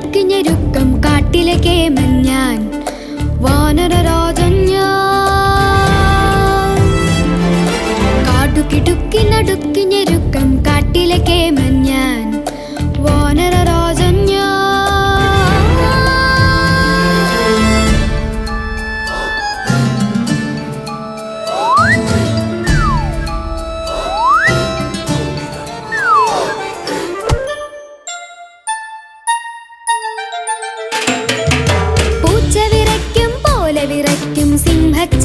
ഞെരുക്കി ഞെരുക്കം കാട്ടിലെ കേമൻ ഞാൻ, വാനരരാജൻ ഞാൻ. കാടുകിടുക്കി നടുക്കി ഞെരുക്കം കാട്ടിലെ കേമൻ ഞാൻ, വാനരരാജൻ ഞാൻ. പൂച്ച വിറയ്ക്കും പോലെ വിറയ്ക്കും സിംഹത്തെ